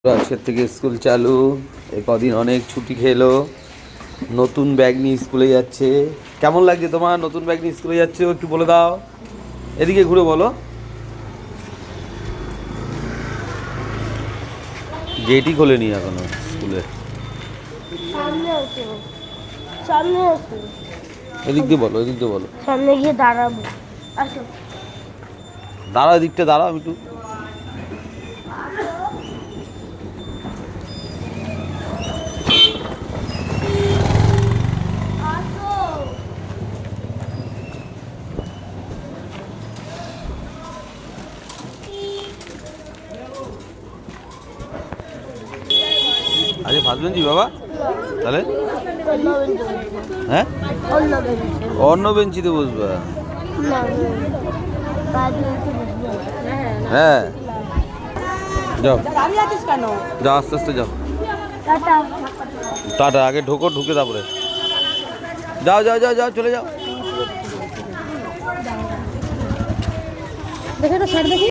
আজকের থেকে স্কুল চালু। এই কদিন অনেক ছুটি খেলো। নতুন ব্যাগ নিয়ে স্কুলে যাচ্ছে। কেমন লাগছে তোমার নতুন ব্যাগ নিয়ে স্কুলে যাচ্ছে একটু বলে দাও। এদিকে ঘুরে বলো। গেটই খোলেনি এখনো স্কুলে। এদিক দিয়ে বলো, এদিক দিয়ে বলো। সামনে গিয়ে দাঁড়াবো। আসো। দাঁড়াও, এদিকটা দাঁড়াও আমি একটু। আরে ফার্স্ট বেঞ্চি বাবা, তাহলে হ্যাঁ অন্য বেঞ্চিতে বসবা। হ্যাঁ যাও যাও, আস্তে আস্তে যাও। টাটা। আগে ঢোকো, ঢুকে তারপরে যাও যাও যাও যাও, চলে যাও। দেখে তো স্যার দেখি।